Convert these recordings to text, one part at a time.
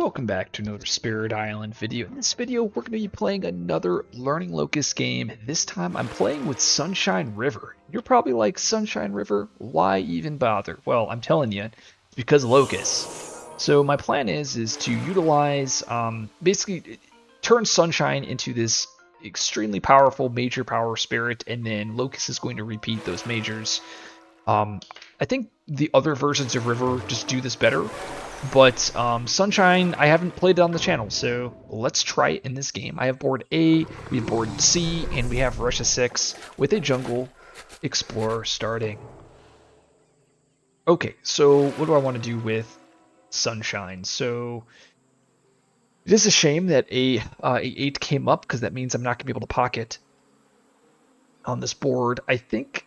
Welcome back to another Spirit Island video. In this video, we're going to be playing another Learning Locus game. This time, I'm playing with Sunshine River. You're probably like, Sunshine River? Why even bother? Well, I'm telling you, it's because Locus. So my plan is to utilize, basically, turn Sunshine into this extremely powerful major power spirit, and then Locus is going to repeat those majors. I think the other versions of River just do this better. But Sunshine, I haven't played it on the channel, so let's try it in this game. I have board A, we have board C, and we have Russia 6 with a Jungle Explorer starting. Okay, so what do I want to do with Sunshine? So it is a shame that a 8 came up, because that means I'm not going to be able to pocket on this board. I think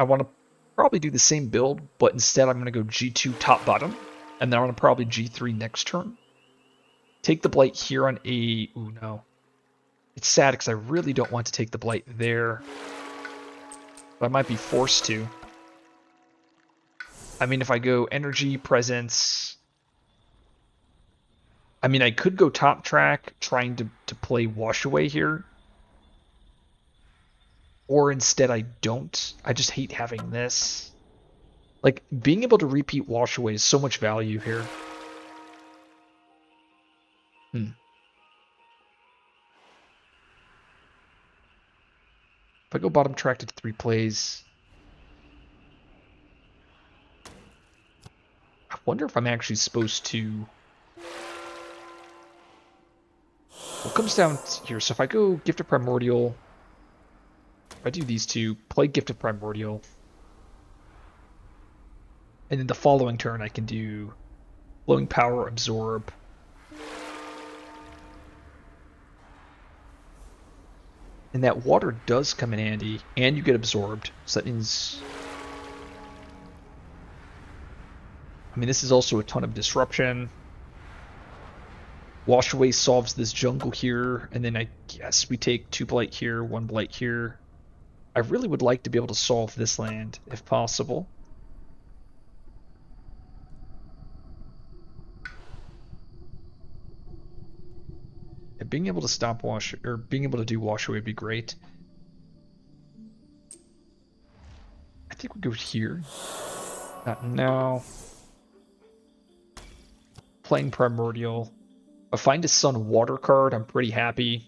I want to probably do the same build, but instead I'm going to go G2 top bottom, and then I'm going to probably G3 next turn. Take the Blight here on a... Ooh, no. It's sad because I really don't want to take the Blight there. But I might be forced to. I mean, if I go Energy, Presence... I mean, I could go top track, trying to play Wash Away here. Or instead I don't. I just hate having this. Like, being able to repeat Wash Away is so much value here. If I go bottom track to 3 plays... I wonder if I'm actually supposed to... What comes down here? So if I go Gift of Primordial... If I do these two, play Gift of Primordial... And then the following turn I can do Flowing Power, Absorb. And that water does come in handy, and you get absorbed. So that means... I mean, this is also a ton of disruption. Wash Away solves this jungle here, and then I guess we take 2 Blight here, 1 Blight here. I really would like to be able to solve this land, if possible. And being able to stop Wash, or being able to do Wash Away would be great. I think we go here. Not now. Playing Primordial. I find a Sun Water card, I'm pretty happy.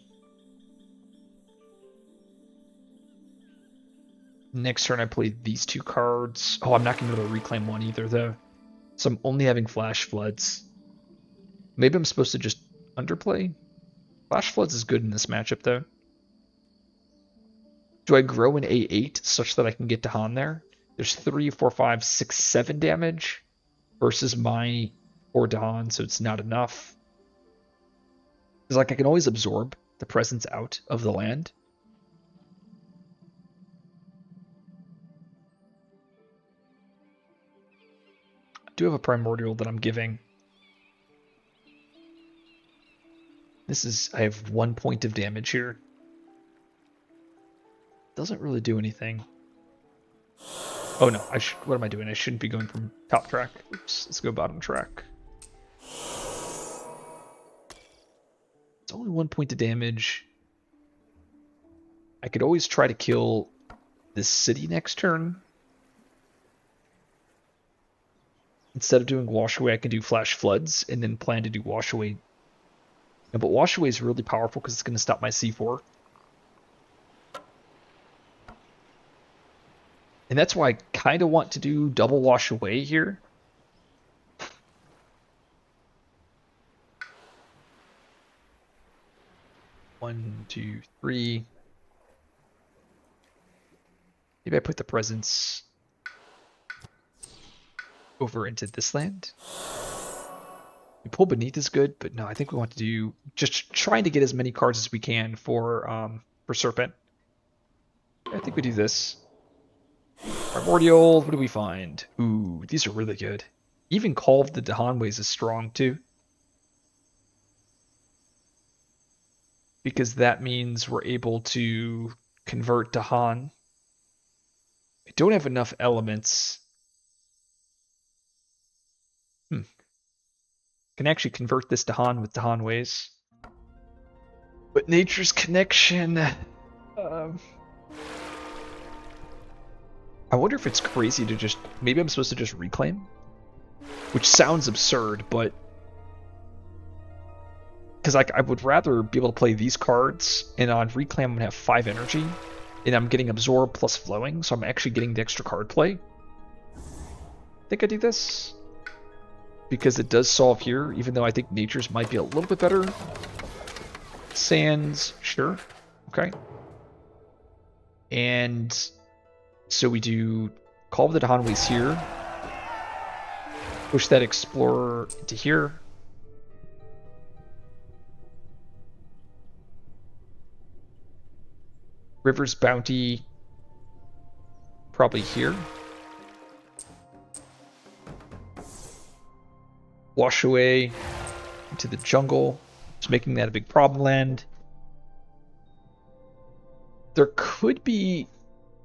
Next turn I play these 2 cards. Oh, I'm not going to be able to reclaim 1 either, though. So I'm only having Flash Floods. Maybe I'm supposed to just underplay? Flash Floods is good in this matchup, though. Do I grow an A8 such that I can get to Han there? There's 3, 4, 5, 6, 7 damage versus my 4 Dahan, so it's not enough. It's like I can always absorb the presence out of the land. I do have a Primordial that I'm giving. This is... I have 1 point of damage here. Doesn't really do anything. Oh no, what am I doing? I shouldn't be going from top track. Oops, let's go bottom track. It's only 1 point of damage. I could always try to kill this city next turn. Instead of doing Wash Away, I can do Flash Floods and then plan to do Wash Away. No, but Wash Away is really powerful because it's going to stop my C4. And that's why I kind of want to do double Wash Away here. One, two, three. Maybe I put the presence over into this land. We pull beneath is good, but no, I think we want to do just trying to get as many cards as we can for Serpent. I think we do this. Primordial, what do we find? Ooh, these are really good. Even Call of the Dahanways is strong too. Because that means we're able to convert Dahan. I don't have enough elements. Can actually convert this to Han with the Han ways. But Nature's Connection... I wonder if it's crazy to just... Maybe I'm supposed to just reclaim? Which sounds absurd, but... Because I would rather be able to play these cards, and on reclaim I'm going to have 5 energy, and I'm getting absorb plus flowing, so I'm actually getting the extra card play. I think I do this. Because it does solve here, even though I think Nature's might be a little bit better. Sands, sure. Okay. And so we do Call of the Dahanways here. Push that Explorer into here. River's Bounty probably here. Wash away into the jungle, just making that a big problem land. There could be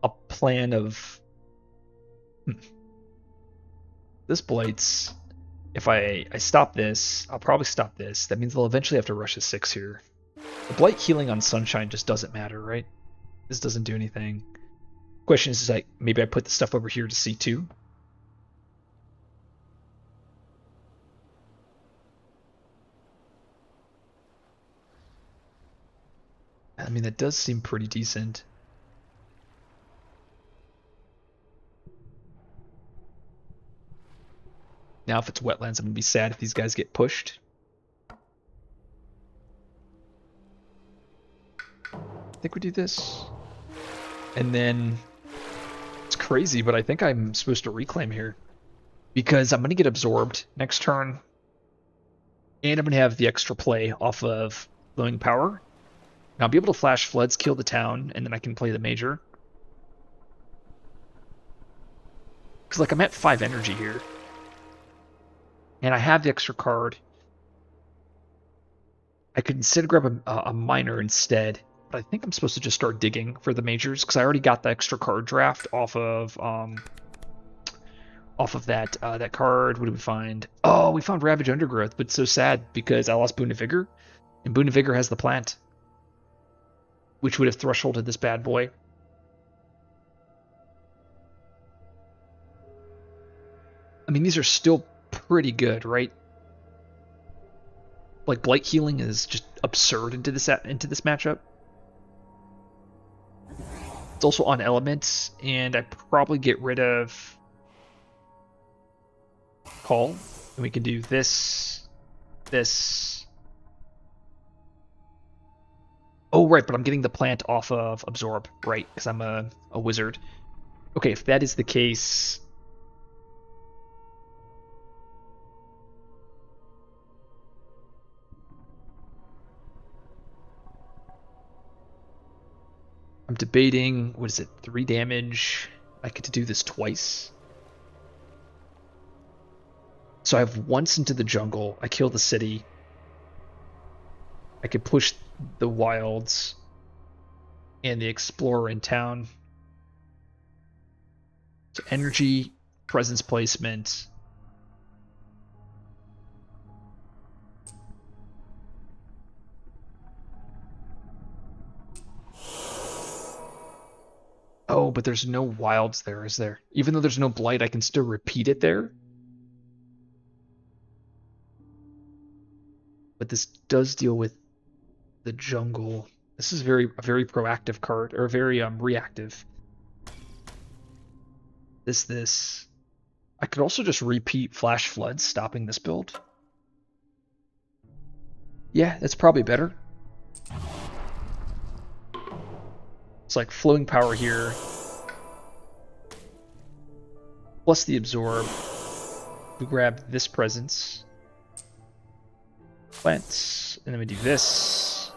a plan of this Blight's. If I stop this, I'll probably stop this. That means they'll eventually have to rush a 6 here. The Blight healing on Sunshine just doesn't matter, right? This doesn't do anything. Question is like, maybe I put the stuff over here to C2. I mean, that does seem pretty decent. Now, if it's wetlands, I'm going to be sad if these guys get pushed. I think we do this. And then, it's crazy, but I think I'm supposed to reclaim here. Because I'm going to get absorbed next turn. And I'm going to have the extra play off of Flowing Power. Now I'll be able to flash floods, kill the town, and then I can play the major. Because like I'm at 5 energy here. And I have the extra card. I could instead grab a miner instead. But I think I'm supposed to just start digging for the majors. Because I already got the extra card draft off of that card. What did we find? Oh, we found Ravage Undergrowth, but it's so sad because I lost Boon of Vigor. And Boon of Vigor has the plant, which would have thresholded this bad boy. I mean, these are still pretty good, right? Like, Blight healing is just absurd into this matchup. It's also on elements, and I probably get rid of Call. And we can do this, this. Oh, right, but I'm getting the plant off of Absorb, right, because I'm a wizard. Okay, if that is the case... I'm debating, what is it, 3 damage? I get to do this twice. So I have once into the jungle, I kill the city. I could push the wilds and the explorer in town. So energy, presence placement. Oh, but there's no wilds there, is there? Even though there's no blight, I can still repeat it there. But this does deal with the jungle. This is a very proactive card, or very reactive. This. I could also just repeat Flash Floods, stopping this build. Yeah, that's probably better. It's like Flowing Power here. Plus the Absorb. We grab this presence. Plants. And then we do this.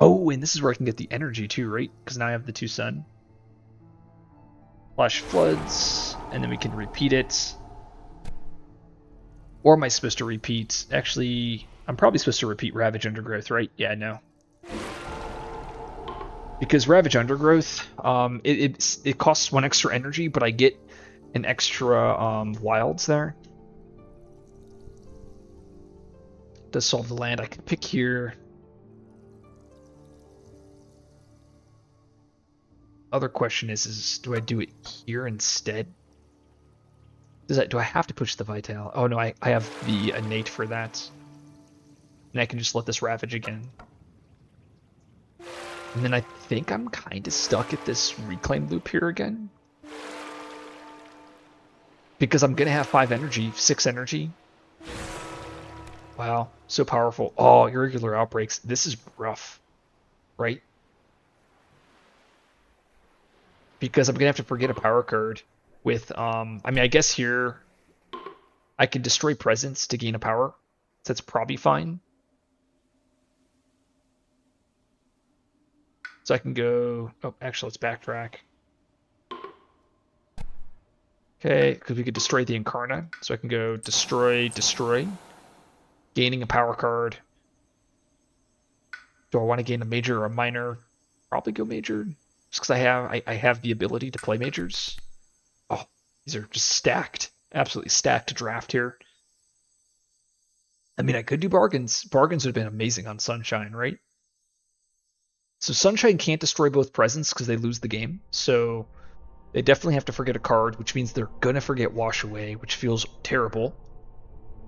Oh, and this is where I can get the energy too, right? Because now I have the 2 sun. Flash Floods. And then we can repeat it. Or am I supposed to repeat? Actually, I'm probably supposed to repeat Ravage Undergrowth, right? Yeah, no. Because Ravage Undergrowth, it costs 1 extra energy, but I get an extra wilds there. does solve the land. I can pick here. Other question is do I do it here instead? Do I have to push the Vital? Oh no, I have the innate for that. And I can just let this Ravage again. And then I think I'm kind of stuck at this reclaim loop here again. Because I'm going to have 5 energy, 6 energy. Wow, so powerful. Oh, irregular outbreaks. This is rough, right? Because I'm going to have to forget a power card with, I mean, I guess here I can destroy presence to gain a power. So that's probably fine. So I can go, oh, actually, let's backtrack. Okay, because we could destroy the Incarna. So I can go destroy, destroy, gaining a power card. Do I want to gain a major or a minor? Probably go major, just because I have the ability to play majors. Oh, these are just stacked, absolutely stacked draft here. I mean, I could do bargains. Bargains would have been amazing on Sunshine, right? So Sunshine can't destroy both presence because they lose the game. So they definitely have to forget a card, which means they're gonna forget Wash Away, which feels terrible.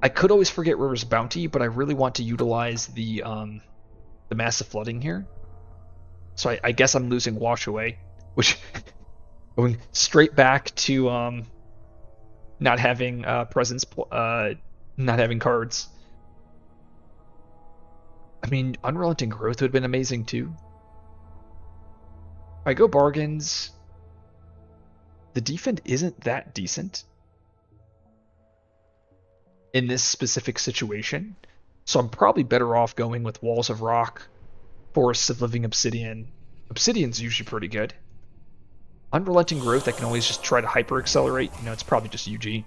I could always forget River's Bounty, but I really want to utilize the massive flooding here. So I guess I'm losing Wash Away, which going straight back to not having presence, not having cards. I mean, Unrelenting Growth would have been amazing too. If I go bargains, the defend isn't that decent in this specific situation. So I'm probably better off going with Walls of Rock, Forests of Living Obsidian. Obsidian's usually pretty good. Unrelenting Growth, I can always just try to hyper accelerate. You know, it's probably just UG.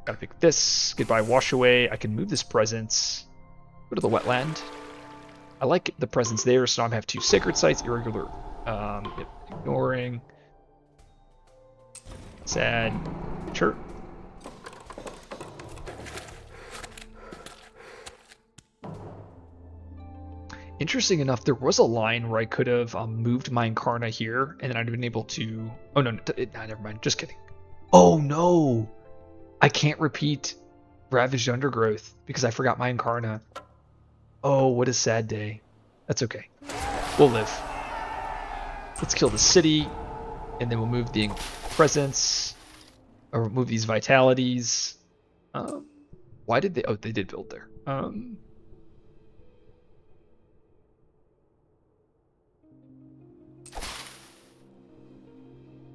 Gotta pick this. Goodbye Wash Away. I can move this presence. Go to the wetland. I like the presence there, so now I have 2 sacred sites, irregular, ignoring. Sad. Sure. Interesting enough, there was a line where I could have moved my Incarna here, and then I'd have been able to... Oh, no, never mind. Just kidding. Oh, no! I can't repeat Ravaged Undergrowth because I forgot my Incarna. Oh, what a sad day. That's okay. We'll live. Let's kill the city, and then we'll move the presence, or move these vitalities. Why did they... Oh, they did build there.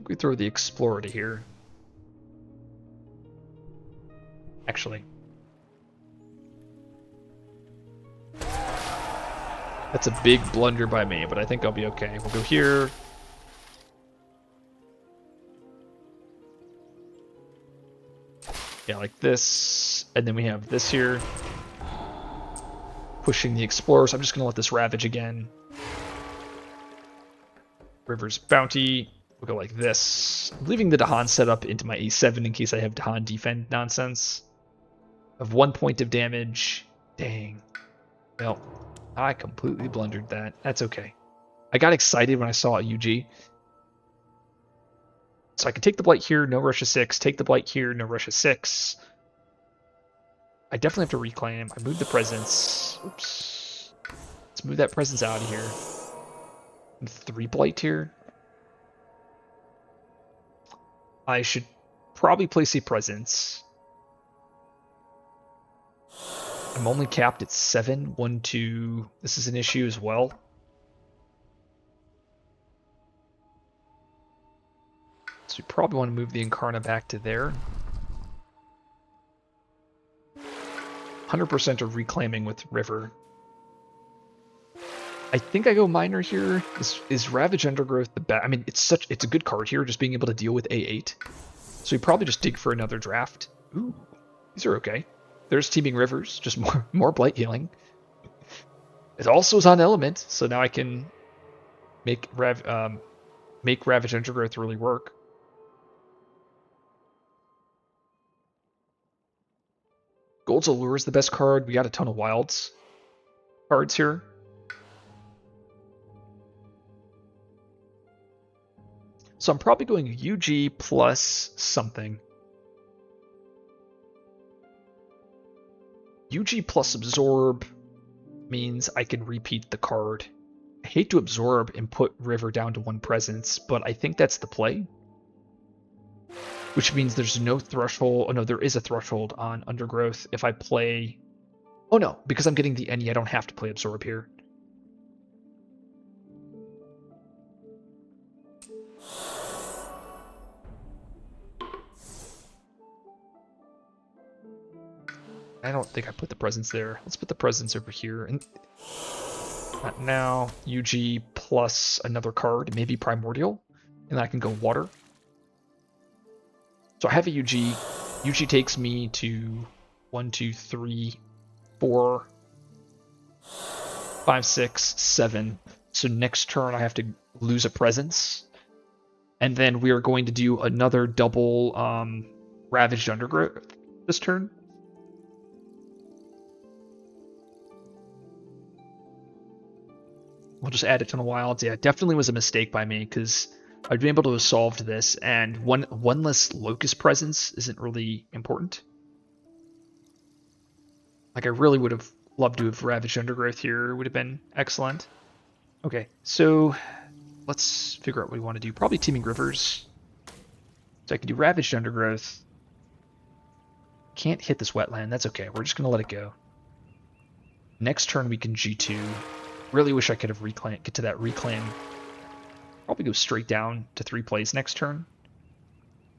We throw the Explorer to here. Actually. That's a big blunder by me, but I think I'll be okay. We'll go here. Yeah, like this. And then we have this here. Pushing the Explorer, so I'm just going to let this Ravage again. River's Bounty. We'll go like this. I'm leaving the Dahan setup into my A7 in case I have Dahan defend nonsense. Of 1 point of damage. Dang. Well, I completely blundered that. That's okay. I got excited when I saw a UG. So I can take the Blight here, no Russia 6. Take the Blight here, no Russia 6. I definitely have to reclaim. I moved the presence. Oops. Let's move that presence out of here. And 3 Blight here. I should probably place a presence. I'm only capped at 7. 1, 2. This is an issue as well. So we probably want to move the Incarna back to there. 100% of reclaiming with River. I think I go minor here. Is Ravage Undergrowth the best? I mean, it's a good card here, just being able to deal with A8. So we probably just dig for another draft. Ooh, these are okay. There's Teeming Rivers, just more Blight healing. It also is on Element, so now I can make Ravage Undergrowth really work. Gold's Allure is the best card. We got a ton of wilds cards here. So I'm probably going UG plus something. UG plus Absorb means I can repeat the card. I hate to absorb and put River down to 1 presence, but I think that's the play. Which means there's no threshold. Oh no, there is a threshold on Undergrowth if I play... Oh no, because I'm getting the any, I don't have to play Absorb here. I don't think I put the presence there. Let's put the presence over here. And not now. UG plus another card, maybe Primordial. And I can go water. So I have a UG. UG takes me to 1, 2, 3, 4, 5, 6, 7. So next turn I have to lose a presence. And then we are going to do another double Ravaged Undergrowth this turn. We'll just add a ton of wilds. Yeah, it definitely was a mistake by me because I'd been able to have solved this, and one less Locus presence isn't really important. Like, I really would have loved to have Ravaged Undergrowth here. It would have been excellent. Okay, so let's figure out what we want to do. Probably Teeming Rivers. So I can do Ravaged Undergrowth. Can't hit this wetland. That's okay. We're just going to let it go. Next turn we can G2. Really wish I could have get to that reclaim. Probably go straight down to 3 plays next turn.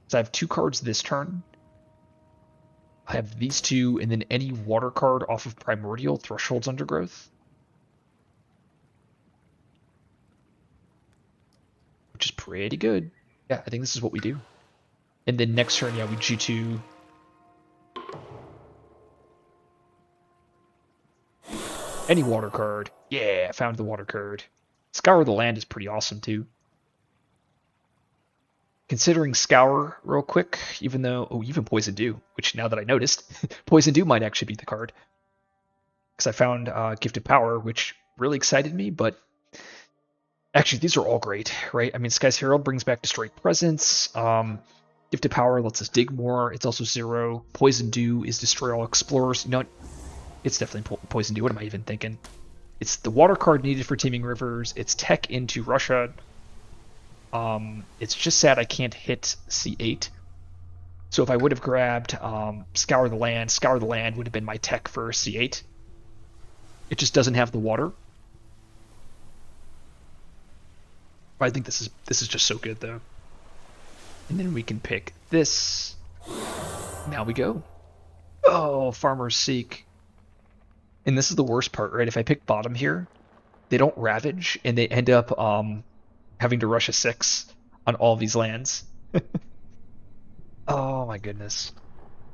So I have 2 cards this turn. I have these 2, and then any water card off of Primordial Thresholds Undergrowth. Which is pretty good. Yeah, I think this is what we do. And then next turn, yeah, we G2. Any water card. Yeah, I found the water card. Scour the Land is pretty awesome, too. Considering Scour real quick, even though... Oh, even Poison Dew, which now that I noticed, Poison Dew might actually be the card. Because I found Gifted Power, which really excited me, but... Actually, these are all great, right? I mean, Sky's Herald brings back Destroy Presence. Gifted Power lets us dig more. It's also 0. Poison Dew is Destroy All Explorers. You know, it's definitely Poison Dew. What am I even thinking? It's the water card needed for Teeming Rivers. It's tech into Russia. It's just sad I can't hit C8. So if I would have grabbed Scour the Land would have been my tech for C8. It just doesn't have the water. But I think this is just so good though. And then we can pick this. Now we go. Oh, Farmer's Seek. And this is the worst part, right? If I pick bottom here, they don't ravage, and they end up having to rush a 6 on all these lands. Oh my goodness.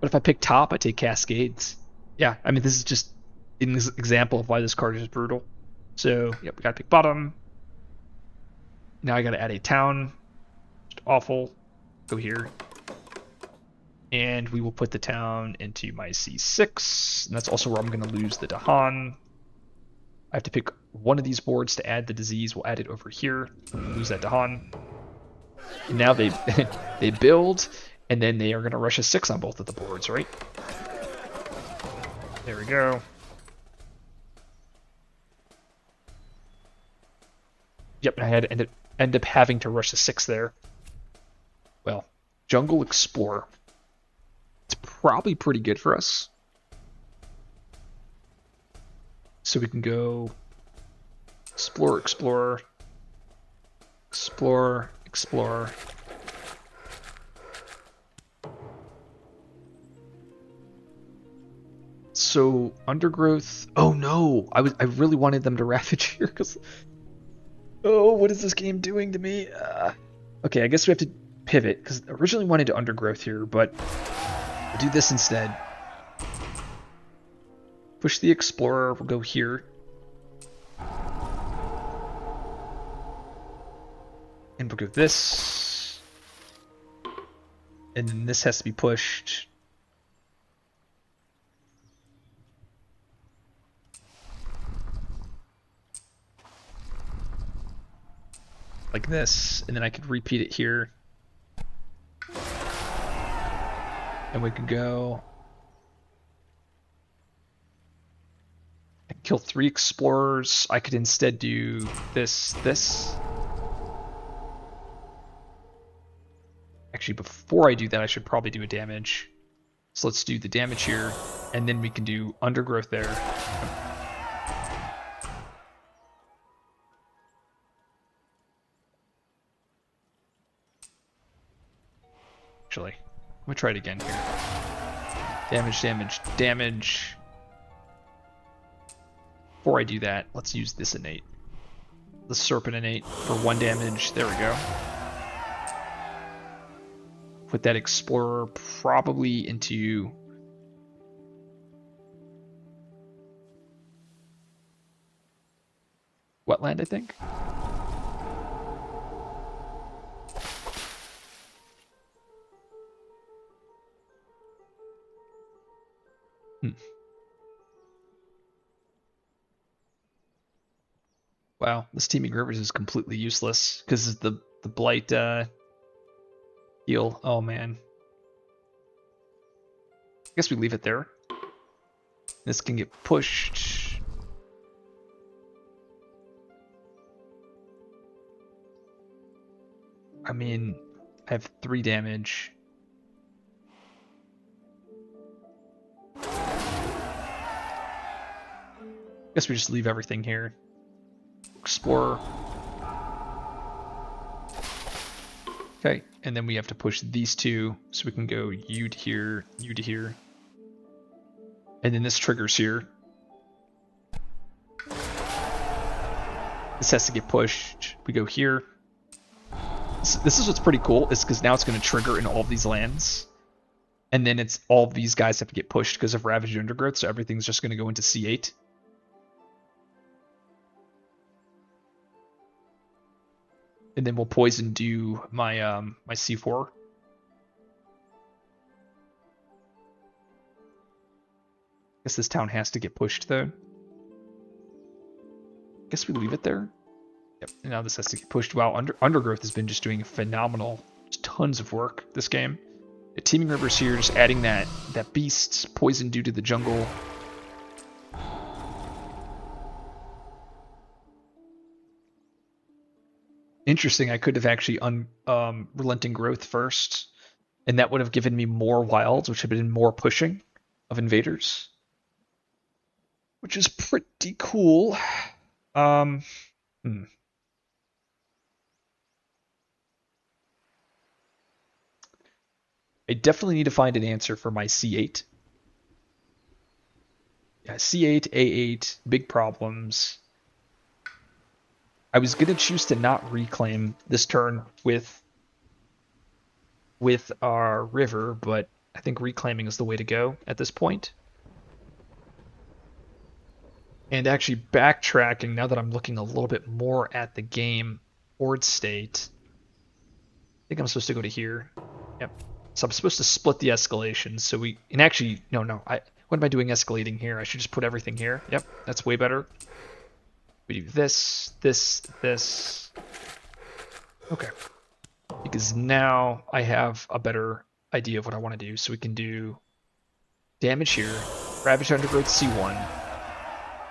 But if I pick top, I take Cascades. Yeah, I mean, this is just an example of why this card is brutal. So, yep, we gotta pick bottom. Now I gotta add a town. Just awful. Go here. And we will put the town into my C6. And that's also where I'm going to lose the Dahan. I have to pick one of these boards to add the disease. We'll add it over here. Lose that Dahan. And now they they build, and then they are going to rush a 6 on both of the boards, right? There we go. Yep, I had to end up having to rush a 6 there. Well, Jungle Explorer. It's probably pretty good for us. So we can go Explore, Explorer, Explore, Explorer. So Undergrowth. Oh no! I really wanted them to ravage here because. Oh, what is this game doing to me? Okay, I guess we have to pivot because I originally wanted to Undergrowth here, but. Do this instead. Push the Explorer, we'll go here. And we'll go this. And then this has to be pushed. like this, and then I could repeat it here. And we could go... I could kill 3 explorers. I could instead do this. Actually, before I do that, I should probably do a damage. So let's do the damage here, and then we can do undergrowth there. Actually, I'm gonna try it again here. Damage, damage, damage. Before I do that, let's use this innate. The Serpent innate for 1 damage. There we go. Put that Explorer probably into... wetland, I think. Wow, this Teeming Rivers is completely useless because the blight heal. Oh man. I guess we leave it there. This can get pushed. I mean, I have 3 damage. Guess we just leave everything here. Explorer. Okay, and then we have to push these 2, so we can go you to here, you to here. And then this triggers here. This has to get pushed. We go here. This is what's pretty cool, is because now it's going to trigger in all of these lands. And then it's all of these guys have to get pushed because of Ravaged Undergrowth, so everything's just going to go into C8. And then we'll poison do my my C4. Guess this town has to get pushed though. Guess we leave it there. Yep. And now this has to get pushed. Wow, Undergrowth has been just doing phenomenal, just tons of work this game. The Teeming Rivers here, just adding that beast poison due to the jungle. Interesting, I could have actually Relenting Growth first, and that would have given me more wilds, which would have been more pushing of invaders. Which is pretty cool. I definitely need to find an answer for my C8. Yeah, C8, A8, big problems. I was going to choose to not reclaim this turn with our river, but I think reclaiming is the way to go at this point. And actually backtracking, now that I'm looking a little bit more at the game board state, I think I'm supposed to go to here. Yep. So I'm supposed to split the escalation. So we, and actually, no, what am I doing escalating here? I should just put everything here. Yep, that's way better. We do this, this, this. Okay. Because now I have a better idea of what I want to do. So we can do damage here, Ravage Undergrowth C1,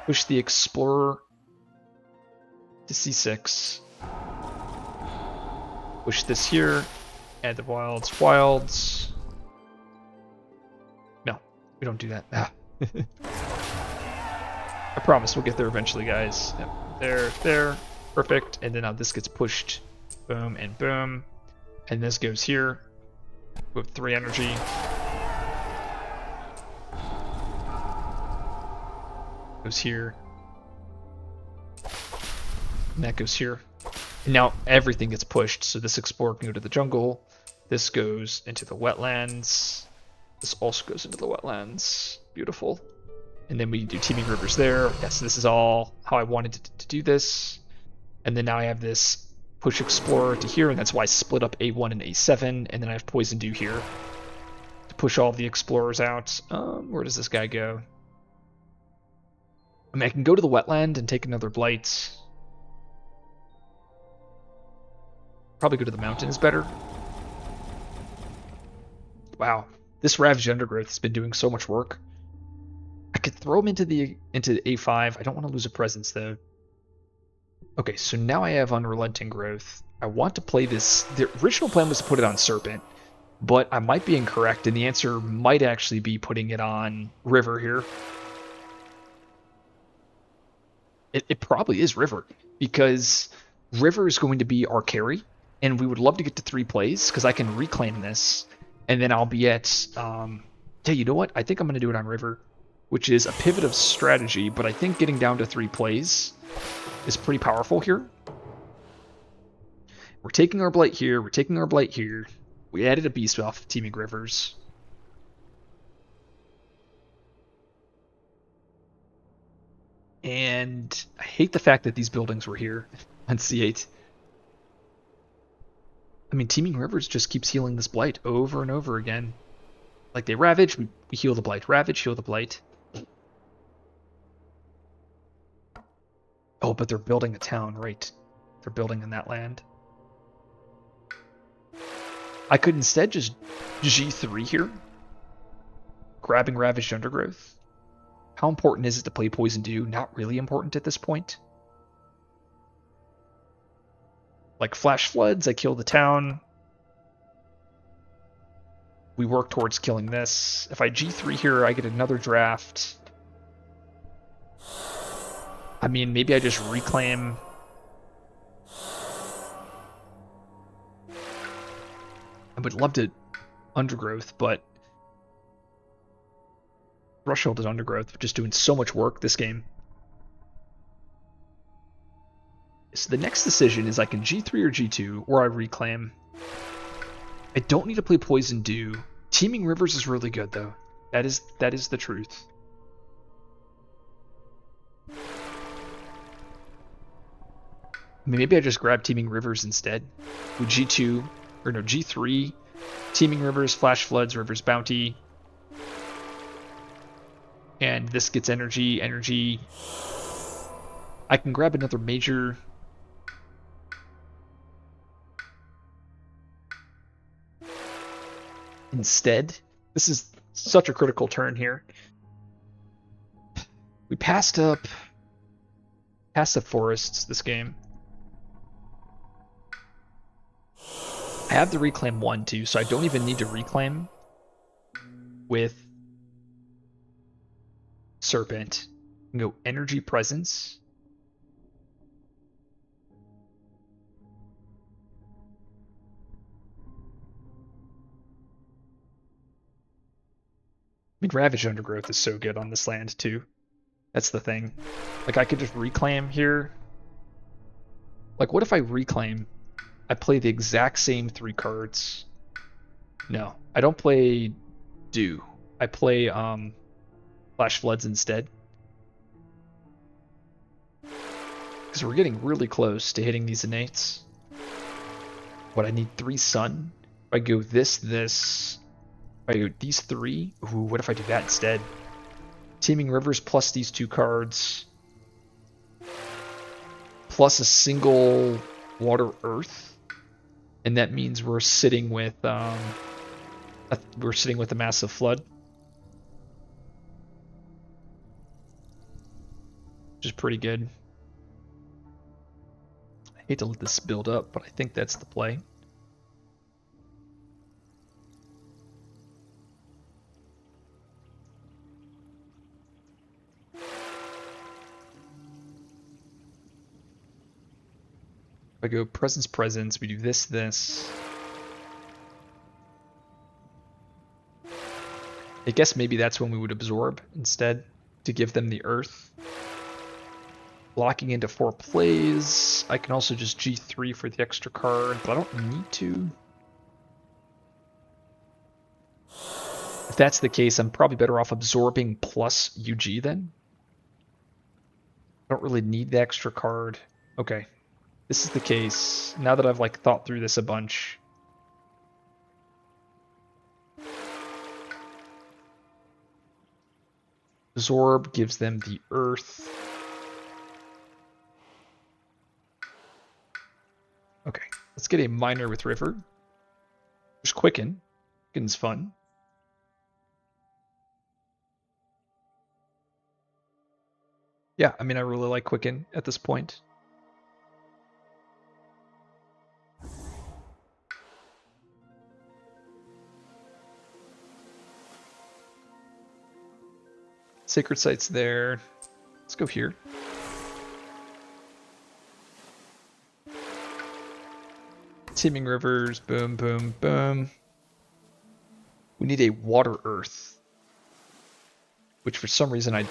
push the Explorer to C6, push this here, add the wilds. No, we don't do that. Ah. I promise we'll get there eventually, guys. Yep. There, perfect. And then now this gets pushed, boom and boom, and this goes here with 3 energy. Goes here, and that goes here. And now everything gets pushed. So this Explorer can go to the jungle. This goes into the wetlands. This also goes into the wetlands. Beautiful. And then we do Teeming Rivers there. Yes, this is all how I wanted to do this. And then now I have this push Explorer to here, and that's why I split up A1 and A7, and then I have Poison Dew here to push all of the Explorers out. Where does this guy go? I mean, I can go to the wetland and take another Blight. Probably go to the mountain is better. Wow, this Ravaged Undergrowth has been doing so much work. I could throw him into A5. I don't want to lose a presence though. Okay, so now I have Unrelenting Growth. I want to play this. The original plan was to put it on Serpent, but I might be incorrect, and the answer might actually be putting it on River here. It probably is River, because River is going to be our carry, and we would love to get to 3 plays, because I can reclaim this, and then I'll be at... yeah, you know what? I think I'm going to do it on River, which is a pivot of strategy, but I think getting down to 3 plays is pretty powerful here. We're taking our Blight here, we're taking our Blight here. We added a Beast off of Teeming Rivers. And I hate the fact that these buildings were here on C8. I mean, Teeming Rivers just keeps healing this Blight over and over again. Like, they Ravage, we heal the Blight. Ravage, heal the Blight. Oh, but they're building a town, right? They're building in that land. I could instead just G3 here. Grabbing Ravaged Undergrowth. How important is it to play Poison Dew? Not really important at this point. Like Flash Floods, I kill the town. We work towards killing this. If I G3 here, I get another draft. I mean, maybe I just reclaim. I would love to Undergrowth, but Rushfield and Undergrowth just doing so much work this game. So the next decision is I can G3 or G2, or I reclaim. I don't need to play Poison Dew. Teeming Rivers is really good though. That is the truth. I mean, maybe I just grab Teeming Rivers instead. With G2, or no, G3, Teeming Rivers, Flash Floods, Rivers Bounty. And this gets energy. I can grab another major. Instead, this is such a critical turn here. We passed up forests this game. I have the reclaim 1 too, so I don't even need to reclaim with Serpent. I can go Energy Presence. I mean, Ravaged Undergrowth is so good on this land too. That's the thing. Like, I could just reclaim here. Like, what if I reclaim? I play the exact same 3 cards. No, I don't play Dew. I play Flash Floods instead. Because we're getting really close to hitting these innates. What, I need 3 Sun? If I go this, if I go these 3, ooh, what if I do that instead? Teeming Rivers plus these 2 cards. Plus a single Water Earth. And that means we're sitting with a massive flood. Which is pretty good. I hate to let this build up, but I think that's the play. I go presence, we do this. I guess maybe that's when we would absorb instead to give them the earth. Locking into 4 plays. I can also just G3 for the extra card, but I don't need to. If that's the case, I'm probably better off absorbing plus UG then. I don't really need the extra card. Okay. This is the case. Now that I've like thought through this a bunch. Absorb gives them the earth. let's get a miner with river. There's Quicken. Quicken's fun. Yeah, I mean, I really like Quicken at this point. Sacred Site's there. Let's go here. Teeming Rivers, boom, boom, boom. We need a Water Earth, which for some reason I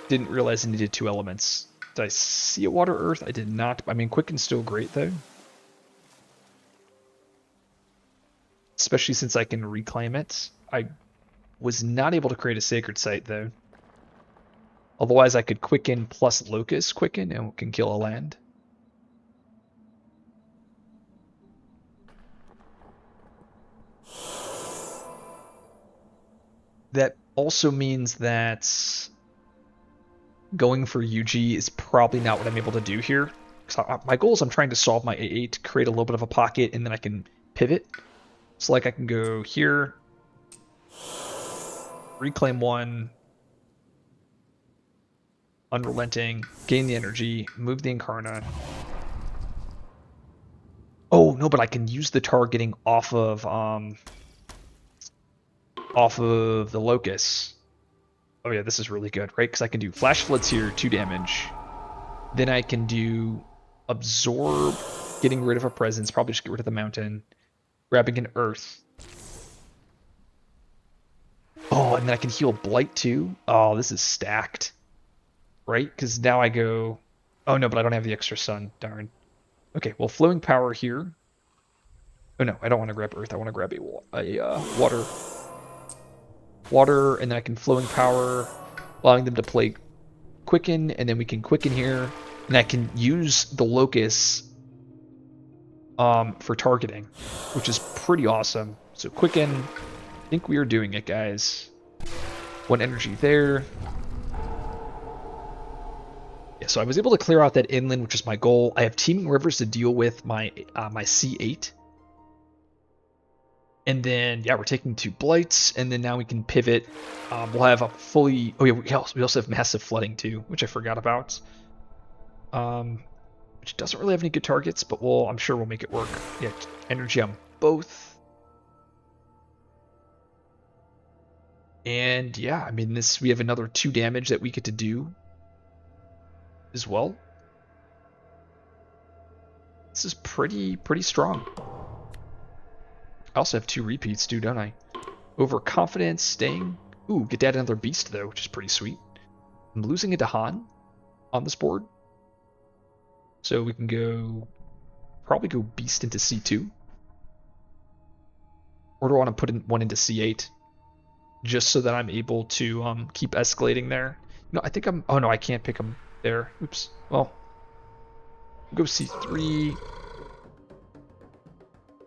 didn't realize it needed 2 elements. Did I see a Water Earth? I did not. I mean, Quicken's still great though. Especially since I can reclaim it. I was not able to create a Sacred Site though. Otherwise I could Quicken plus Locus Quicken and can kill a land. That also means that going for UG is probably not what I'm able to do here. My goal is I'm trying to solve my A8, create a little bit of a pocket, and then I can pivot. So like I can go here, reclaim 1, Unrelenting, gain the energy, move the Incarna. Oh no, but I can use the targeting off of the Locus. Oh yeah, this is really good, right? Because I can do Flash Floods here, 2 damage. Then I can do Absorb, getting rid of a presence, probably just get rid of the mountain, grabbing an Earth. Oh, and then I can heal Blight too. Oh, this is stacked. Right? Because now I go... Oh no, but I don't have the extra sun. Darn. Okay, well, Flowing Power here. Oh no, I don't want to grab Earth. I want to grab a Water. Water, and then I can Flowing Power, allowing them to play Quicken, and then we can Quicken here, and I can use the Locus for targeting, which is pretty awesome. So Quicken, I think we are doing it, guys. 1 energy there. Yeah, so I was able to clear out that inland, which is my goal. I have Teeming Rivers to deal with my my C8. And then, yeah, we're taking 2 Blights, and then now we can pivot. We'll have a fully... Oh yeah, we also have Massive Flooding too, which I forgot about. Which doesn't really have any good targets, but I'm sure we'll make it work. Yeah, energy on both. And yeah, I mean, we have another 2 damage that we get to do as well. This is pretty strong. I also have 2 repeats too, don't I? Overconfidence, staying. Ooh, get to add another beast though, which is pretty sweet. I'm losing a Dahan on this board. So we can probably go beast into C2. Or do I want to put one into C8? Just so that I'm able to keep escalating there. No, I think oh no, I can't pick them there. Oops. Well, we'll go C3.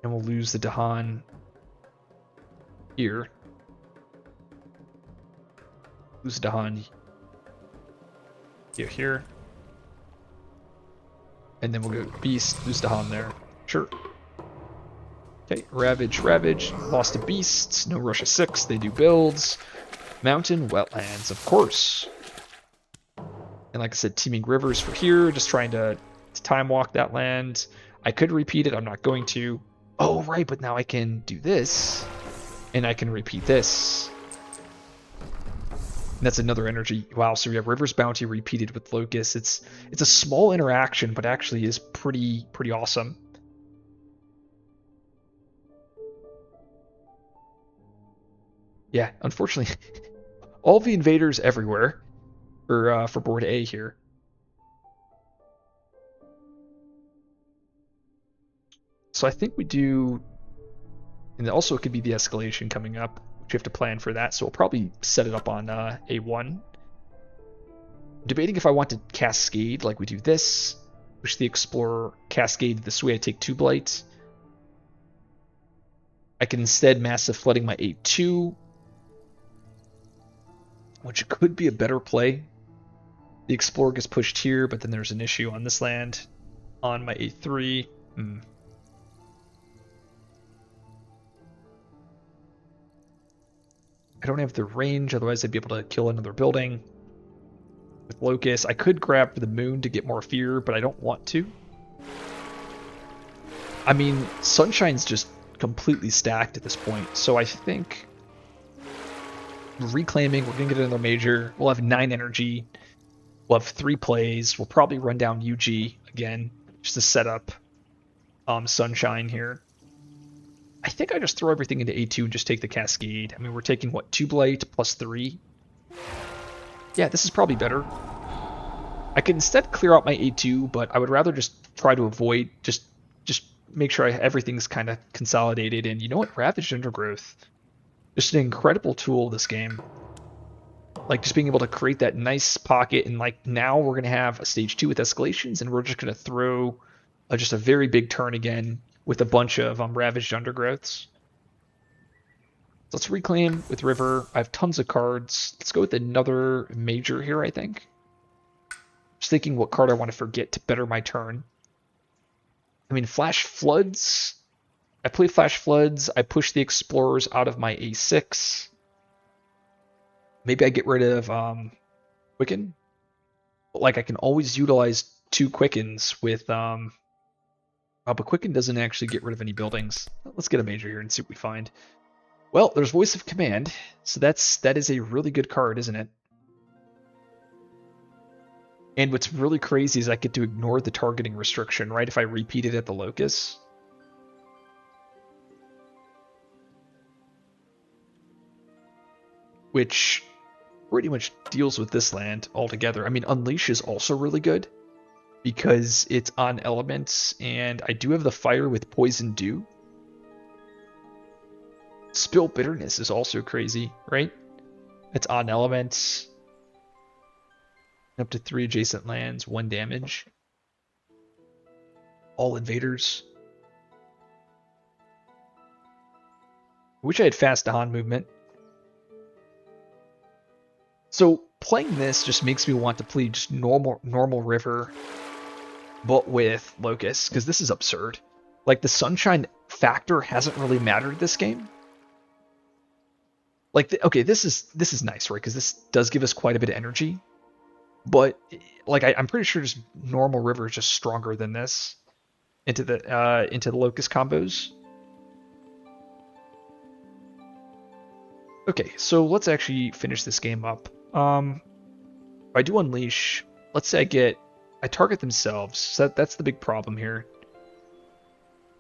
And we'll lose the Dahan here. Lose Dahan here. And then we'll go Beast, lose Dahan there. Sure. Okay, Ravage. Lost a Beast. No Russia 6, they do builds. Mountain, Wetlands, of course. And like I said, Teeming Rivers for here, just trying to time walk that land. I could repeat it, I'm not going to. Oh, right, but now I can do this, and I can repeat this. And that's another energy. Wow, so we have River's Bounty repeated with Locus. It's a small interaction, but actually is pretty awesome. Yeah, unfortunately, all the invaders everywhere for board A here. So I think we do, and also it could be the escalation coming up, which we have to plan for that. So we'll probably set it up on A1. I'm debating if I want to cascade, like we do this, push the Explorer, cascade this way. I take 2 Blight. I can instead Massive Flooding my A2, which could be a better play. The Explorer gets pushed here, but then there's an issue on this land on my A3. I don't have the range, otherwise I'd be able to kill another building. With Locus, I could grab the moon to get more fear, but I don't want to. I mean, Sunshine's just completely stacked at this point, so I think reclaiming, we're going to get another major. We'll have 9 energy. We'll have 3 plays. We'll probably run down UG again, just to set up Sunshine here. I think I just throw everything into A2 and just take the Cascade. I mean, we're taking, what, 2 Blight plus 3? Yeah, this is probably better. I could instead clear out my A2, but I would rather just try to avoid, just make sure everything's kind of consolidated. And you know what? Ravaged Undergrowth. Just an incredible tool, this game. Like, just being able to create that nice pocket, and like, now we're going to have a stage 2 with escalations, and we're just going to throw just a very big turn again with a bunch of Ravaged Undergrowths. So let's reclaim with River. I have tons of cards. Let's go with another major here, I think. Just thinking what card I want to forget to better my turn. I mean, Flash Floods. I play Flash Floods. I push the Explorers out of my A6. Maybe I get rid of Quicken. But like, I can always utilize 2 Quickens with but Quicken doesn't actually get rid of any buildings. Let's get a major here and see what we find. Well, there's Voice of Command, so that is a really good card, isn't it? And what's really crazy is I get to ignore the targeting restriction, right? If I repeat it at the Locus. Which pretty much deals with this land altogether. I mean, Unleash is also really good because it's on elements, and I do have the fire with Poison Dew. Spill Bitterness is also crazy, right? It's on elements. Up to 3 adjacent lands, 1 damage. All invaders. I wish I had fast Dawn movement. So playing this just makes me want to play just normal River, but with Locus, because this is absurd. Like, the Sunshine factor hasn't really mattered this game. Like, okay, this is nice, right? Because this does give us quite a bit of energy. But like, I'm pretty sure just normal River is just stronger than this into the Locus combos. Okay, so let's actually finish this game up. If I do Unleash, let's say I target themselves. So that's the big problem here.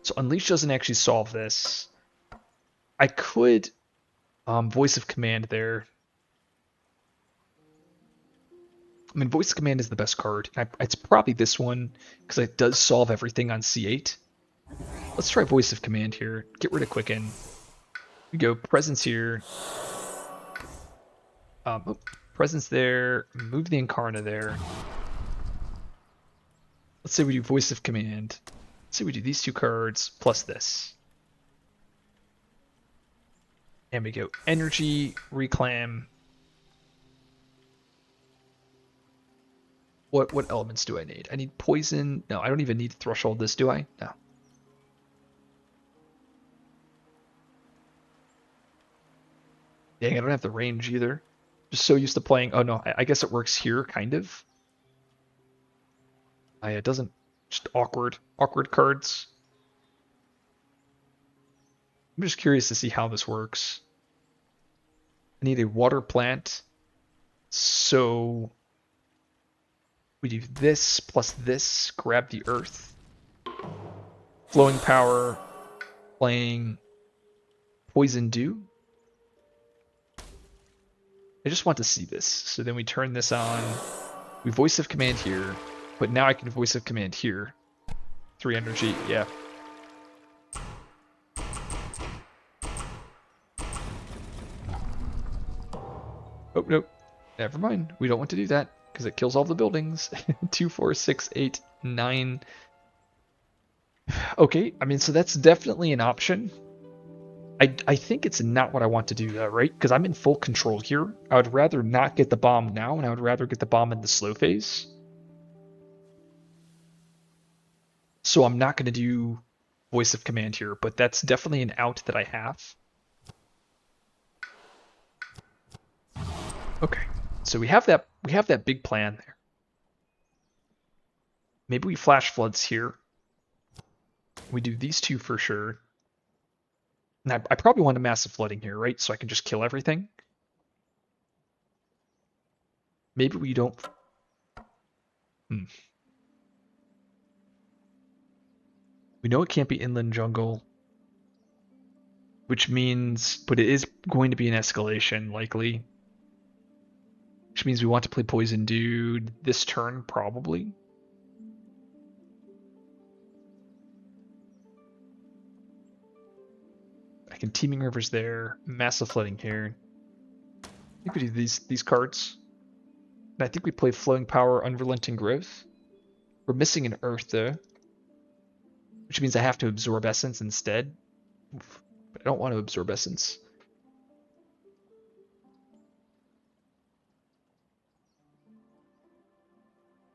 So Unleash doesn't actually solve this. I could Voice of Command there. I mean, Voice of Command is the best card. It's probably this one, because it does solve everything on C8. Let's try Voice of Command here. Get rid of Quicken. We go Presence here. Presence there. Move the Incarna there. Let's say we do Voice of Command. Let's say we do these 2 cards plus this. And we go Energy, Reclaim. What elements do I need? I need Poison. No, I don't even need to Threshold this, do I? No. Dang, I don't have the range either. Just so used to playing. Oh no, I guess it works here, kind of. It doesn't. Just awkward cards. I'm just curious to see how this works. I need a water plant. So we do this plus this, grab the earth. Flowing power, playing Poison Dew. I just want to see this. So then we turn this on. We Voice of Command here, but now I can Voice of Command here. 3 energy, yeah. Oh, nope. Never mind. We don't want to do that, because it kills all the buildings. 2, 4, 6, 8, 9. Okay, I mean, so that's definitely an option. I think it's not what I want to do, though, right? Because I'm in full control here. I would rather not get the bomb now, and I would rather get the bomb in the slow phase. So I'm not going to do Voice of Command here, but that's definitely an out that I have. Okay, so we have that big plan there. Maybe we flash floods here. We do these two for sure. And I probably want a massive flooding here, right? So I can just kill everything. Maybe we don't. We know it can't be inland jungle, which means, but it is going to be an escalation, likely. Which means we want to play Poison Dude this turn, probably. I can Teeming Rivers there, massive flooding here. I think we do these cards. And I think we play Flowing Power, Unrelenting Growth. We're missing an Earth though, which means I have to absorb Essence instead. Oof. But I don't want to absorb Essence.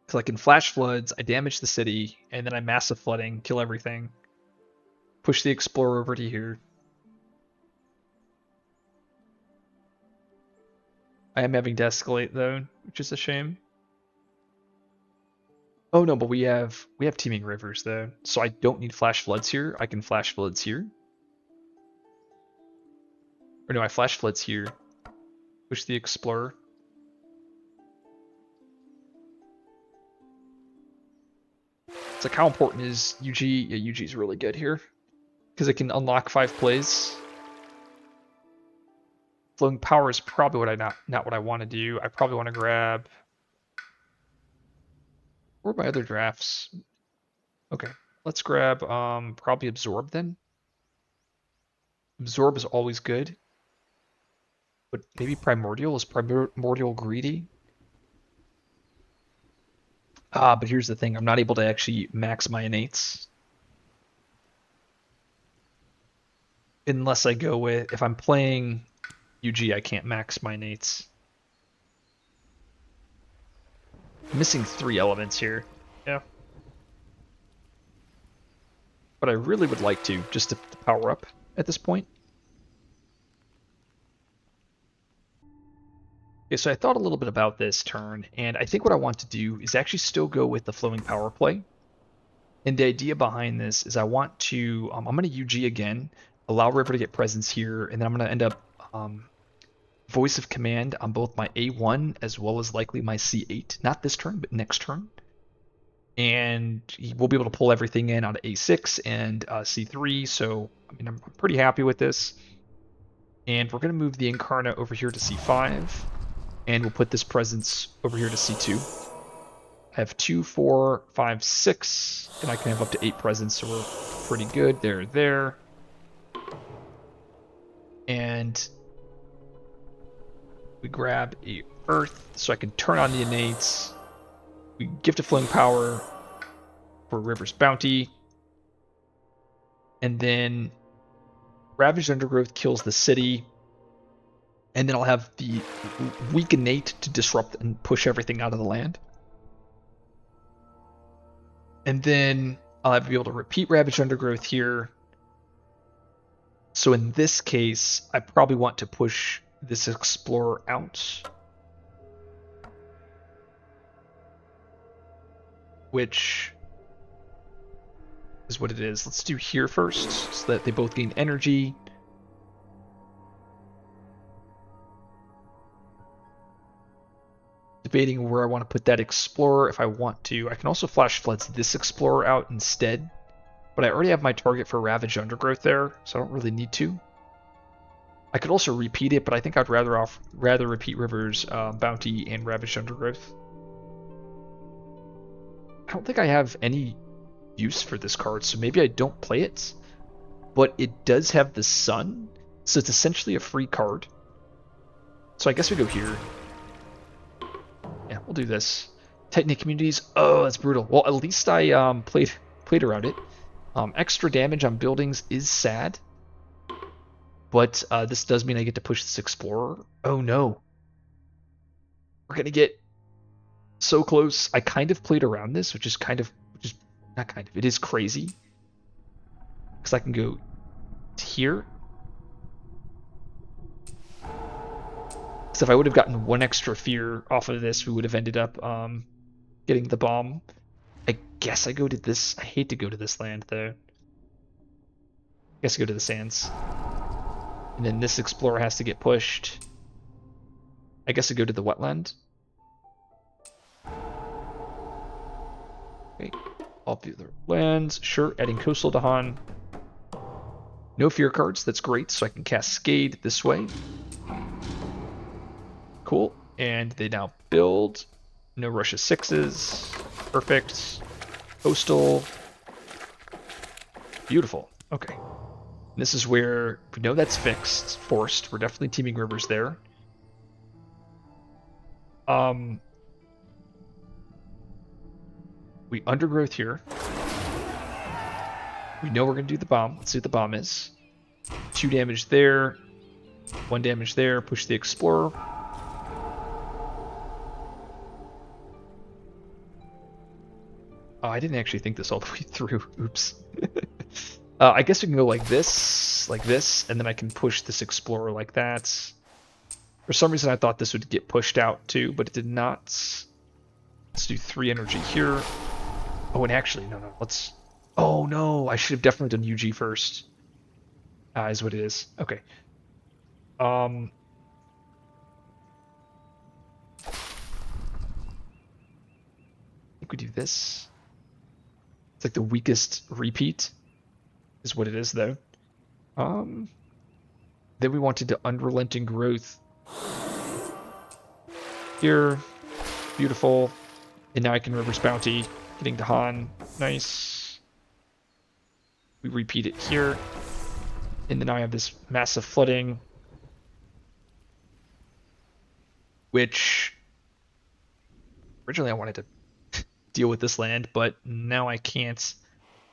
Because like in Flash Floods, I damage the city, and then I massive flooding, kill everything. Push the Explorer over to here. I am having to escalate though, which is a shame. Oh no, but we have Teeming Rivers though, so I don't need Flash Floods here. I can Flash Floods here. Or no, I Flash Floods here. Push the Explorer. It's like how important is UG? Yeah, UG is really good here because it can unlock 5 plays. Flowing Power is probably what I not what I want to do. I probably want to grab. Where are my other drafts? Okay, let's grab probably Absorb then. Absorb is always good. But maybe Primordial? Is Primordial greedy? But here's the thing. I'm not able to actually max my innates. Unless I go with... If I'm playing UG, I can't max my innates. I'm missing 3 elements here. Yeah. But I really would like to, just to power up at this point. Okay, so I thought a little bit about this turn, and I think what I want to do is actually still go with the Flowing Power play. And the idea behind this is I want to, I'm going to UG again, allow River to get presence here, and then I'm going to end up Voice of Command on both my A1 as well as likely my C8. Not this turn, but next turn. And we'll be able to pull everything in on A6 and C3, so I mean, I'm pretty happy with this. And we're going to move the Incarnate over here to C5. And we'll put this presence over here to C2. I have 2, 4, 5, 6, and I can have up to 8 presence, so we're pretty good. There. And we grab a Earth, so I can turn on the innates. We gift a Flowing Power for River's Bounty. And then Ravaged Undergrowth kills the city. And then I'll have the weak innate to disrupt and push everything out of the land. And then I'll have to be able to repeat Ravaged Undergrowth here. So in this case, I probably want to push this Explorer out. Which is what it is. Let's do here first, so that they both gain energy. Debating where I want to put that Explorer if I want to. I can also Flash Floods this Explorer out instead, but I already have my target for Ravaged Undergrowth there, so I don't really need to. I could also repeat it, but I think I'd rather repeat River's Bounty and Ravaged Undergrowth. I don't think I have any use for this card, so maybe I don't play it, but it does have the Sun, so it's essentially a free card. So I guess we go here. Yeah, we'll do this. Titanate Communities. Oh, that's brutal. Well, at least I played around it. Extra damage on buildings is sad, but this does mean I get to push this Explorer. Oh no, we're gonna get so close. I kind of played around this, which is not kind of. It is crazy because I can go here. So if I would have gotten one extra fear off of this, we would have ended up getting the bomb. I guess I go to this. I hate to go to this land though. I guess I go to the sands. And then this explorer has to get pushed. I guess I go to the wetland. Okay, all the other lands. Sure, adding coastal to Han. No fear cards, that's great, so I can cascade this way. Cool, and they now build. No Russia 6s. Perfect. Coastal. Beautiful, okay. This is where we know that's fixed, forced. We're definitely teaming rivers there. We undergrowth here. We know we're gonna do the bomb. Let's see what the bomb is. 2 damage there, 1 damage there. Push the explorer. Oh, I didn't actually think this all the way through. Oops. I guess we can go like this, and then I can push this explorer like that. For some reason, I thought this would get pushed out too, but it did not. Let's do 3 energy here. Oh, and actually, no. Let's. Oh no, I should have definitely done UG first. Is what it is. Okay. I think we do this. It's like the weakest repeat, is what it is though. Then we wanted to unrelenting growth here. Beautiful. And now I can reverse bounty, getting to Han. Nice. We repeat it here. And then I have this massive flooding, which originally I wanted to deal with this land, but now I can't.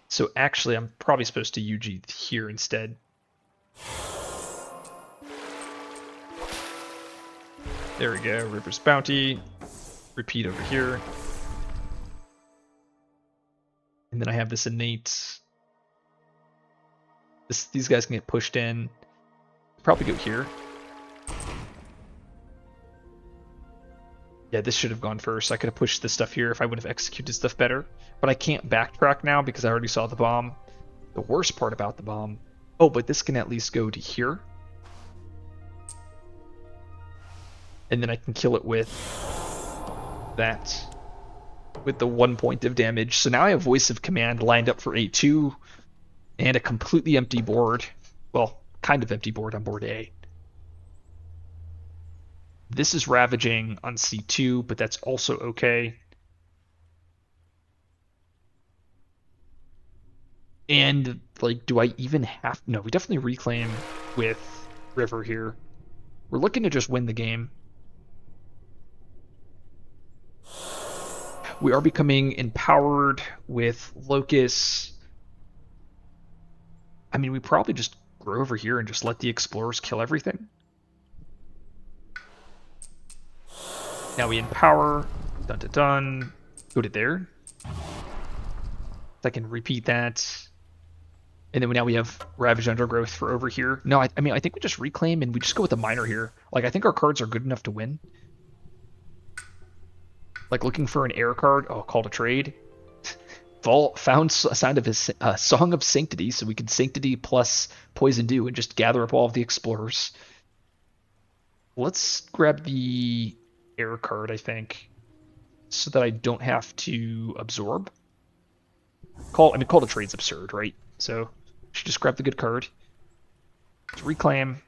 So actually, I'm probably supposed to UG here instead. There we go, River's Bounty. Repeat over here. And then I have this innate. These guys can get pushed in. Probably go here. Yeah, this should have gone first. I could have pushed this stuff here if I would have executed stuff better. But I can't backtrack now because I already saw the bomb. The worst part about the bomb... Oh, but this can at least go to here. And then I can kill it with that. With the 1 point of damage. So now I have Voice of Command lined up for A2. And a completely empty board. Well, kind of empty board on board A. This is Ravaging on C2, but that's also okay. And, like, do I even have... No, we definitely reclaim with River here. We're looking to just win the game. We are becoming empowered with Locus. I mean, we probably just grow over here and just let the explorers kill everything. Now we empower. Dun dun dun. Go to there. I can repeat that. And then now we have Ravage Undergrowth for over here. No, I mean, I think we just reclaim and we just go with the Miner here. Like, I think our cards are good enough to win. Like, looking for an air card. Oh, Call to Trade. Found a sign of his Song of Sanctity, so we can Sanctity plus Poison Dew and just gather up all of the explorers. Let's grab the air card, I think, so that I don't have to absorb. Call to Trade's absurd, right? So should just grab the good card. Let's reclaim.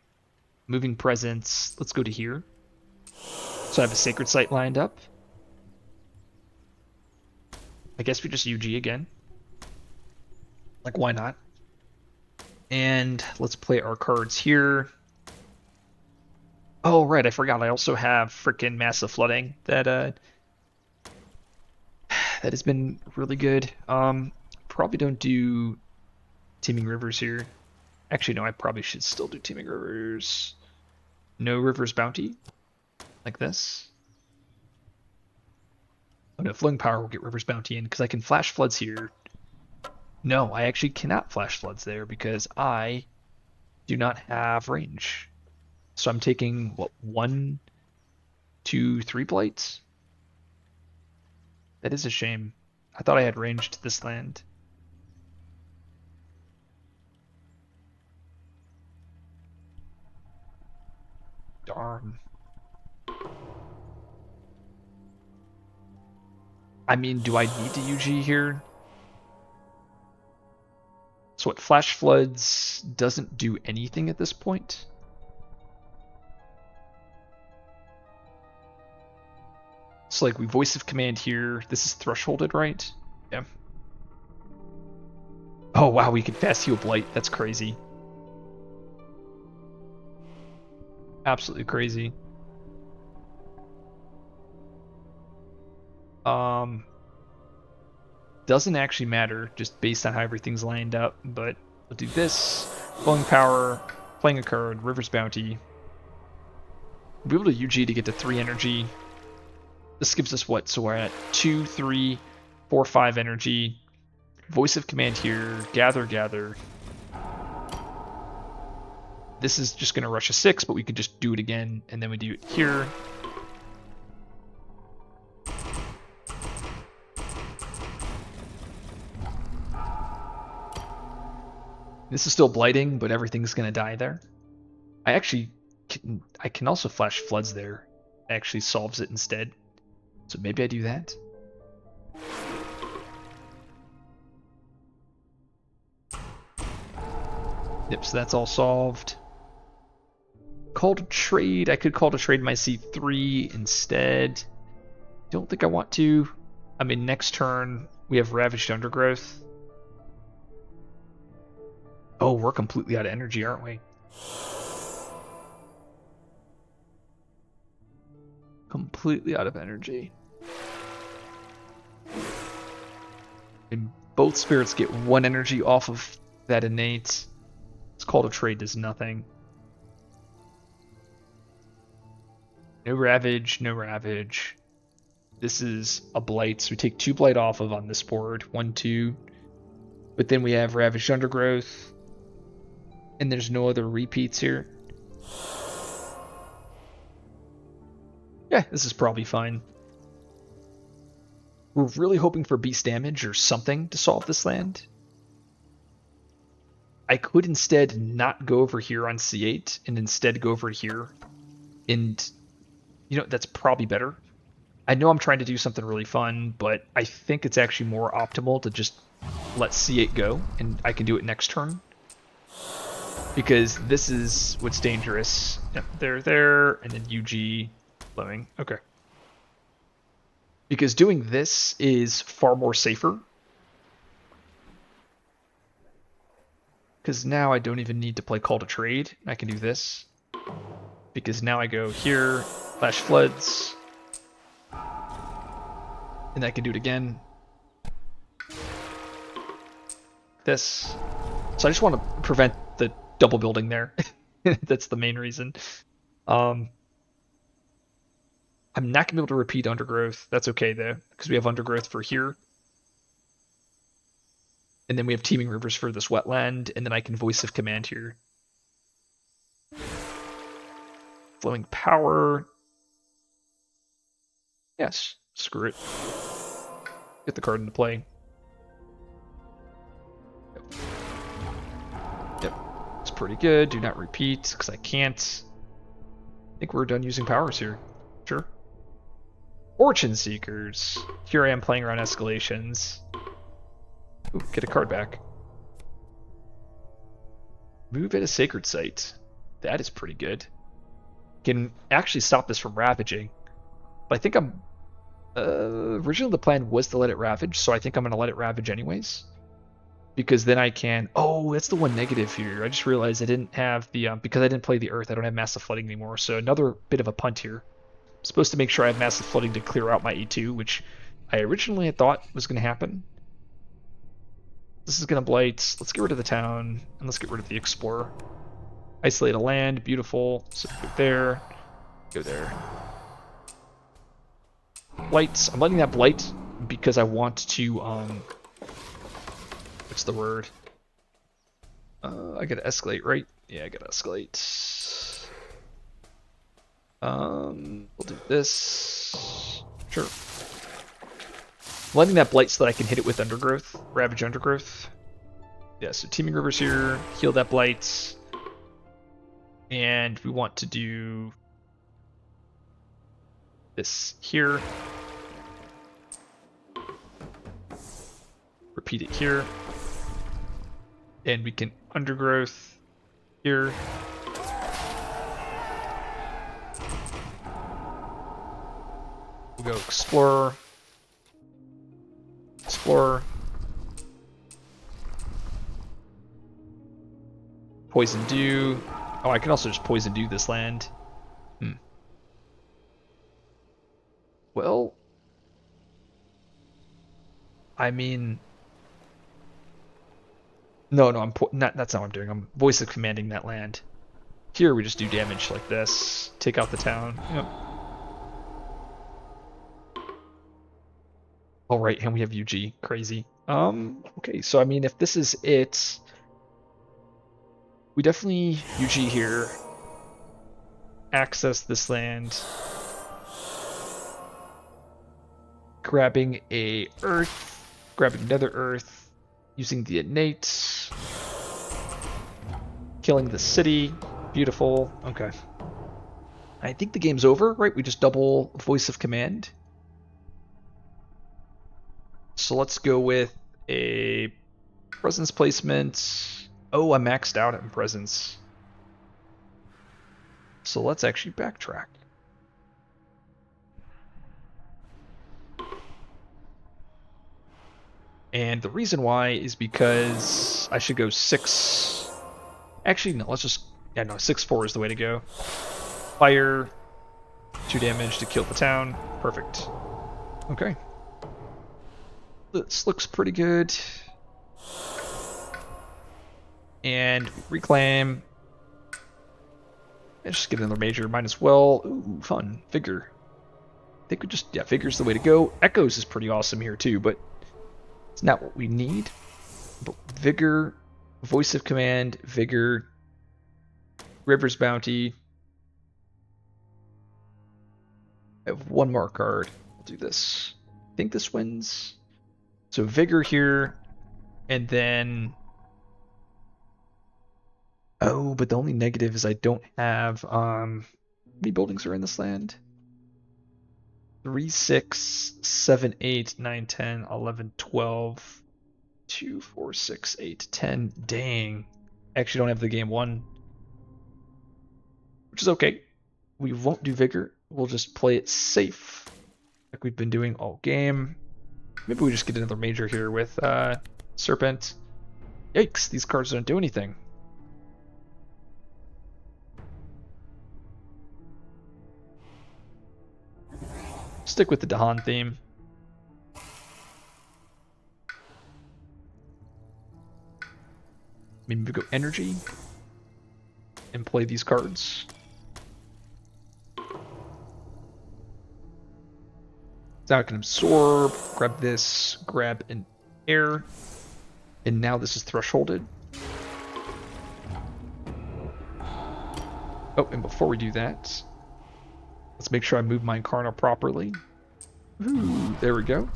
Moving Presence. Let's go to here. So I have a Sacred Site lined up. I guess we just UG again. Like, why not? And let's play our cards here. Oh, right, I forgot. I also have frickin' Massive Flooding that that has been really good. Probably don't do Teeming Rivers here. Actually, no, I probably should still do Teeming Rivers. No Rivers Bounty, like this. Oh no, Flowing Power will get Rivers Bounty in because I can Flash Floods here. No, I actually cannot Flash Floods there because I do not have range. So I'm taking, what, 1 2, 3 blights. That is a shame. I thought I had range to this land. Darn. I mean, do I need to UG here? So what, Flash Floods doesn't do anything at this point? So like we Voice of Command here. This is thresholded, right? Yeah. Oh wow, we can fast heal Blight. That's crazy. Absolutely crazy. Doesn't actually matter, just based on how everything's lined up, but we'll do this. Flowing Power, playing a card, River's Bounty. We'll be able to UG to get to 3 energy. This gives us what? So we're at 2, 3, 4, 5 energy. Voice of Command here, Gather. This is just going to rush a 6, but we could just do it again, and then we do it here. This is still blighting, but everything's going to die there. I can also Flash Floods there. It actually solves it instead. So maybe I do that. Yep, so that's all solved. Call to trade. I could call to trade my C3 instead. Don't think I want to. I mean, next turn we have Ravaged Undergrowth. Oh, we're completely out of energy, aren't we? Completely out of energy. And both spirits get 1 energy off of that innate. This call to trade does nothing. No Ravage, no Ravage. This is a Blight, so we take 2 Blight off of on this board. 1, 2. But then we have Ravaged Undergrowth. And there's no other repeats here. Yeah, this is probably fine. We're really hoping for beast damage or something to solve this land. I could instead not go over here on C8 and instead go over here. And, you know, that's probably better. I know I'm trying to do something really fun, but I think it's actually more optimal to just let C8 go, and I can do it next turn. Because this is what's dangerous. Yep, there, and then UG flowing. Okay. Because doing this is far more safer. Because now I don't even need to play Call to Trade. I can do this. Because now I go here, Flash Floods. And I can do it again. This. So I just want to prevent the double building there. That's the main reason. I'm not going to be able to repeat Undergrowth. That's okay though, because we have Undergrowth for here. And then we have Teeming Rivers for this wetland, and then I can Voice of Command here. Flowing Power. Yes, screw it. Get the card into play. Yep. It's pretty good. Do not repeat, because I can't. I think we're done using powers here. Sure. Fortune Seekers. Here I am playing around escalations. Ooh, get a card back. Move at a sacred site. That is pretty good. Can actually stop this from ravaging. But I think I'm... originally the plan was to let it ravage, so I think I'm going to let it ravage anyways. Because then I can... Oh, that's the one negative here. I just realized I didn't have the... because I didn't play the Earth, I don't have Massive Flooding anymore. So another bit of a punt here. I'm supposed to make sure I have Massive Flooding to clear out my E2, which I originally had thought was going to happen. This is going to blight. Let's get rid of the town, and let's get rid of the Explorer. Isolate a land. Beautiful. So go there. Go there. Blights. I'm letting that blight because I want to, what's the word? I gotta escalate, right? Yeah, I gotta escalate. We'll do this. Sure. Letting that blight so that I can hit it with undergrowth, ravage undergrowth. Yeah, so teeming rivers here, heal that blight. And we want to do this here. Repeat it here. And we can undergrowth here. We'll go explorer. Explorer. Poison dew. Oh, I can also just poison dew this land. Well, I mean, no, I'm not. That's not what I'm doing. I'm voice of commanding that land. Here we just do damage like this. Take out the town. Yep. All right, and we have UG. Crazy. Okay, so I mean, if this is it, we definitely UG here. Access this land. Grabbing a earth, grabbing another earth, using the innate, killing the city. Beautiful. Okay. I think the game's over, right? We just double voice of command. So let's go with a presence placement. Oh, I maxed out in presence. So let's actually backtrack. And the reason why is because I should go 6. Actually, no, let's just... Yeah, no, 6-4 is the way to go. Fire. 2 damage to kill the town. Perfect. Okay. This looks pretty good. And reclaim. And just get another major. Might as well. Ooh, fun. Vigor. I think we just... Yeah, Vigor's the way to go. Echoes is pretty awesome here too, but it's not what we need. But Vigor, voice of command, Vigor, River's Bounty. I have one more card. We'll do this. I think this wins. So Vigor here, and then... Oh, but the only negative is I don't have... How many buildings are in this land? 3, 6, 7, 8, 9, 10, 11, 12, 2, 4, 6, 8, 10. Dang. I actually don't have the game won. Which is okay. We won't do Vigor. We'll just play it safe. Like we've been doing all game. Maybe we just get another major here with Serpent. Yikes, these cards don't do anything. Stick with the Dahan theme. Maybe we go energy and play these cards. Now I can absorb, grab this, grab an air, and now this is thresholded. Oh, and before we do that, let's make sure I move my Incarna properly. Ooh, there we go.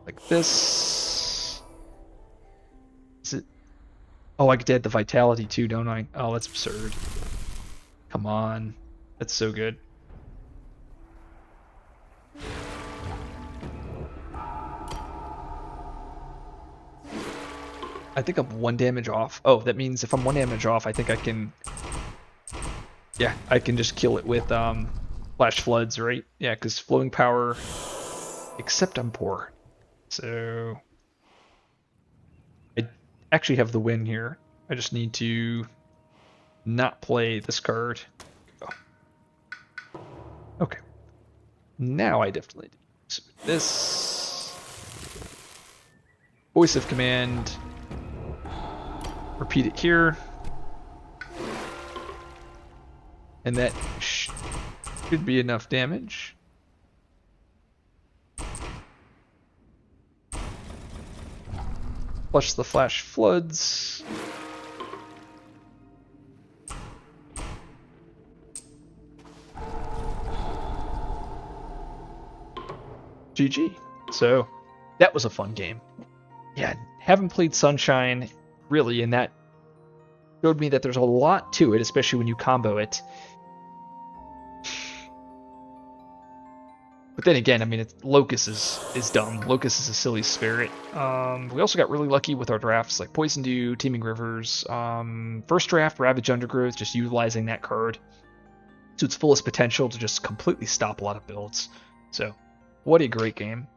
Like this. Is it? Oh, I get to add the vitality too, don't I? Oh, that's absurd. Come on. That's so good. I think I'm 1 damage off. Oh, that means if I'm 1 damage off, I think I can... Yeah, I can just kill it with Flash Floods, right? Yeah, because Flowing Power... Except I'm poor. So... I actually have the win here. I just need to not play this card. Oh. Okay. Now I definitely do. So this... Voice of Command... Repeat it here. And that should be enough damage. Flush the Flash Floods. GG. So that was a fun game. Yeah, haven't played Sunshine really, and that showed me that there's a lot to it, especially when you combo it. But then again, I mean, Locus is dumb. Locus is a silly spirit. We also got really lucky with our drafts, like Poison Dew, Teeming Rivers. First draft, Ravage Undergrowth, just utilizing that card to its fullest potential to just completely stop a lot of builds. So, what a great game.